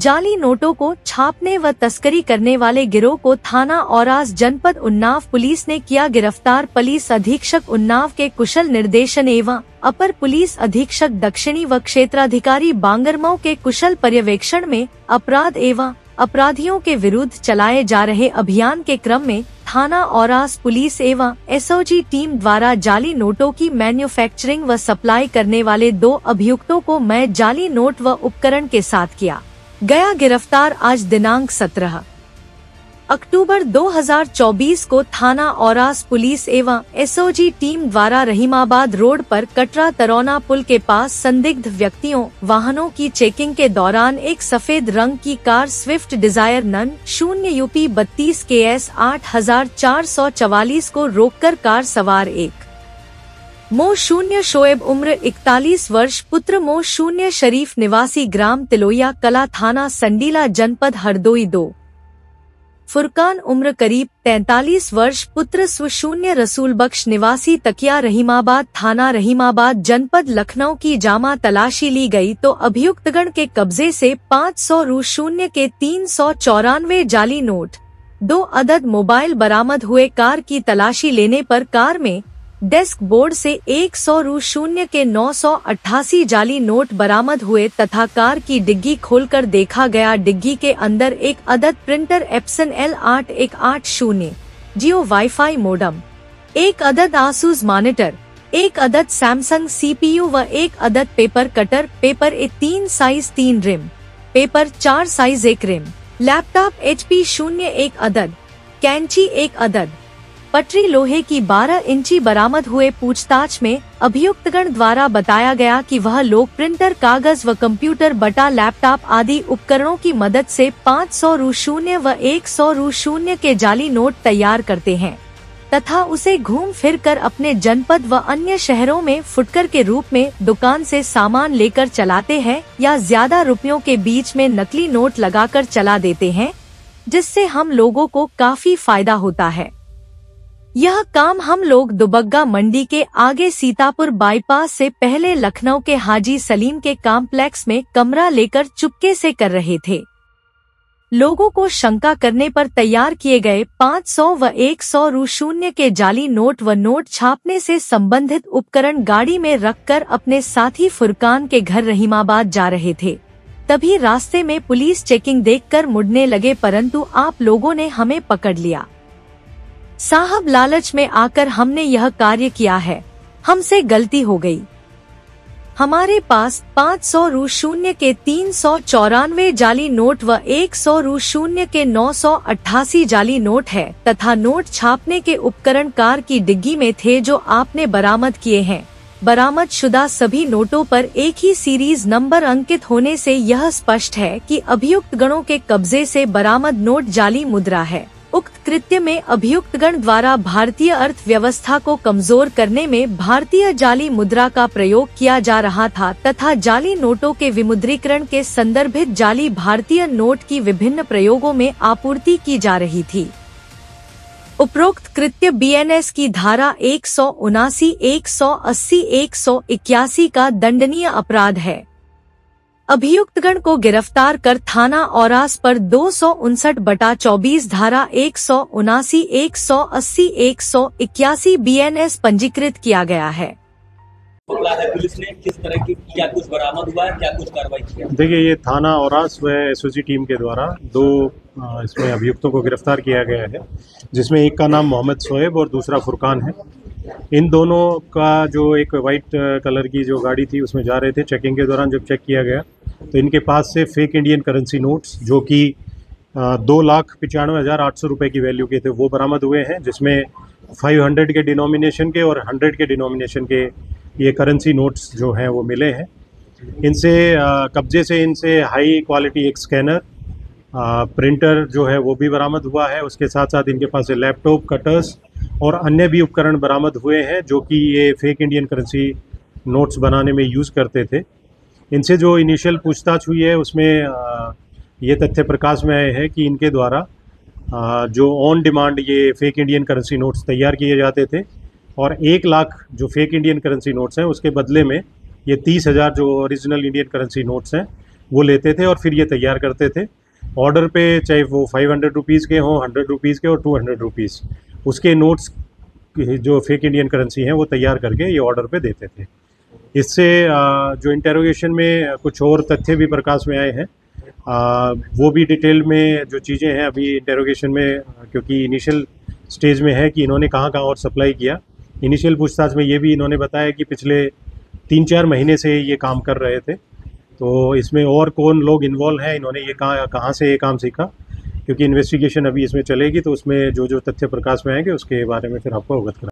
जाली नोटों को छापने व तस्करी करने वाले गिरोह को थाना औरास जनपद उन्नाव पुलिस ने किया गिरफ्तार। पुलिस अधीक्षक उन्नाव के कुशल निर्देशन एवं अपर पुलिस अधीक्षक दक्षिणी व क्षेत्राधिकारी बांगरमऊ के कुशल पर्यवेक्षण में अपराध एवं अपराधियों के विरुद्ध चलाए जा रहे अभियान के क्रम में थाना औरास पुलिस एवं एसओजी टीम द्वारा जाली नोटों की मैन्युफैक्चरिंग व सप्लाई करने वाले 2 अभियुक्तों को मैं जाली नोट व उपकरण के साथ किया गया गिरफ्तार। आज दिनांक 17 अक्टूबर 2024 को थाना औरास पुलिस एवं एसओजी टीम द्वारा रहीमाबाद रोड पर कटरा तरौना पुल के पास संदिग्ध व्यक्तियों वाहनों की चेकिंग के दौरान एक सफेद रंग की कार स्विफ्ट डिजायर नन 0 UP 32 KS 8444 को रोककर कार सवार एक मो 0 शोएब उम्र 41 वर्ष पुत्र मो 0 शरीफ निवासी ग्राम तिलोया कला थाना संडीला जनपद हरदोई 2 फुरकान उम्र करीब 43 वर्ष पुत्र स्व 0 रसूल बख्श निवासी तकिया रहीमाबाद थाना रहीमाबाद जनपद लखनऊ की जामा तलाशी ली गई तो अभियुक्तगण के कब्जे से 500 रु 0 के 394 जाली नोट 2 अदद मोबाइल बरामद हुए। कार की तलाशी लेने पर कार में डेस्क बोर्ड से 100 रु 0 के 988 जाली नोट बरामद हुए तथा कार की डिग्गी खोलकर देखा गया। डिग्गी के अंदर एक अदद प्रिंटर एप्सन L8180 जियो वाईफाई मोडम, एक अदद आसूस मॉनिटर, एक अदद सैमसंग CPU व एक अदद paper cutter, paper A3 size 3 ream, paper 4 size 1 ream, laptop HP 0 एक अदद, कैंची एक अदद, पटरी लोहे की 12 इंची बरामद हुए। पूछताछ में अभियुक्तगण द्वारा बताया गया कि वह लोग प्रिंटर, कागज व कंप्यूटर बटा लैपटॉप आदि उपकरणों की मदद से 500 रु 0 व 100 रु 0 के जाली नोट तैयार करते हैं तथा उसे घूम फिर कर अपने जनपद व अन्य शहरों में फुटकर के रूप में दुकान से सामान लेकर चलाते हैं या ज्यादा रुपयों के बीच में नकली नोट लगाकर चला देते हैं, जिससे हम लोगों को काफी फायदा होता है। यह काम हम लोग दुबग्गा मंडी के आगे सीतापुर बाईपास से पहले लखनऊ के हाजी सलीम के कॉम्प्लेक्स में कमरा लेकर चुपके से कर रहे थे। लोगों को शंका करने पर तैयार किए गए 500 व 100 रु 0 के जाली नोट व नोट छापने से संबंधित उपकरण गाड़ी में रखकर अपने साथी फुरकान के घर रहीमाबाद जा रहे थे। तभी रास्ते में पुलिस चेकिंग देखकर मुड़ने लगे, परंतु आप लोगों ने हमें पकड़ लिया। साहब, लालच में आकर हमने यह कार्य किया है, हमसे गलती हो गई। हमारे पास 500 रु 0 के 394 जाली नोट व 100 रु 0 के 988 जाली नोट है तथा नोट छापने के उपकरण कार की डिग्गी में थे जो आपने बरामद किए हैं। बरामद शुदा सभी नोटों पर एक ही सीरीज नंबर अंकित होने से यह स्पष्ट है कि अभियुक्त गणों के कब्जे से बरामद नोट जाली मुद्रा है। उक्त कृत्य में अभियुक्तगण द्वारा भारतीय अर्थव्यवस्था को कमजोर करने में भारतीय जाली मुद्रा का प्रयोग किया जा रहा था तथा जाली नोटों के विमुद्रीकरण के संदर्भित जाली भारतीय नोट की विभिन्न प्रयोगों में आपूर्ति की जा रही थी। उपरोक्त कृत्य BNS की धारा 179, 180, 181 का दंडनीय अपराध है। अभियुक्तगण को गिरफ्तार कर थाना औरास पर 259/24 धारा 179, 180, 181 BNS पंजीकृत किया गया है। पुलिस ने किस तरह की क्या कुछ बरामद हुआ है, क्या कुछ कार्रवाई की है? देखिए, ये थाना औरास व एसओजी टीम के द्वारा 2 इसमें अभियुक्तों को गिरफ्तार किया गया है, जिसमें एक का नाम मोहम्मद शोएब और दूसरा फुरकान है। इन दोनों का जो एक वाइट कलर की जो गाड़ी थी उसमें जा रहे थे। चेकिंग के दौरान जब चेक किया गया तो इनके पास से फेक इंडियन करेंसी नोट्स जो कि 2,95,800 रुपये की वैल्यू के थे वो बरामद हुए हैं, जिसमें 500 के डिनोमिनेशन के और 100 के डिनोमिनेशन के ये करेंसी नोट्स जो हैं वो मिले हैं। इनसे कब्जे से इनसे हाई क्वालिटी एक स्कैनर, प्रिंटर जो है वो भी बरामद हुआ है। उसके साथ साथ इनके पास से लैपटॉप, कटर्स और अन्य भी उपकरण बरामद हुए हैं जो कि ये फेक इंडियन करेंसी नोट्स बनाने में यूज़ करते थे। इनसे जो इनिशियल पूछताछ हुई है उसमें ये तथ्य प्रकाश में आए हैं कि इनके द्वारा जो ऑन डिमांड ये फेक इंडियन करेंसी नोट्स तैयार किए जाते थे और 1 लाख जो फेक इंडियन करेंसी नोट्स हैं उसके बदले में ये 30,000 जो ओरिजिनल इंडियन करेंसी नोट्स हैं वो लेते थे और फिर ये तैयार करते थे ऑर्डर पे, चाहे वो 500 रुपीज़ के हों, 100 रुपीज़ के और 200 रुपीज़, उसके नोट्स जो फेक इंडियन करेंसी हैं वो तैयार करके ये ऑर्डर पे देते थे। इससे जो इंटेरोगेशन में कुछ और तथ्य भी प्रकाश में आए हैं, वो भी डिटेल में जो चीज़ें हैं अभी इंटेरोगेशन में, क्योंकि इनिशियल स्टेज में है कि इन्होंने कहाँ कहाँ और सप्लाई किया। इनिशियल पूछताछ में ये भी इन्होंने बताया कि पिछले 3-4 महीने से ये काम कर रहे थे। तो इसमें और कौन लोग इन्वॉल्व हैं, इन्होंने ये कहाँ से ये काम सीखा, क्योंकि इन्वेस्टिगेशन अभी इसमें चलेगी, तो उसमें जो जो तथ्य प्रकाश में आएंगे उसके बारे में फिर आपको अवगत करा।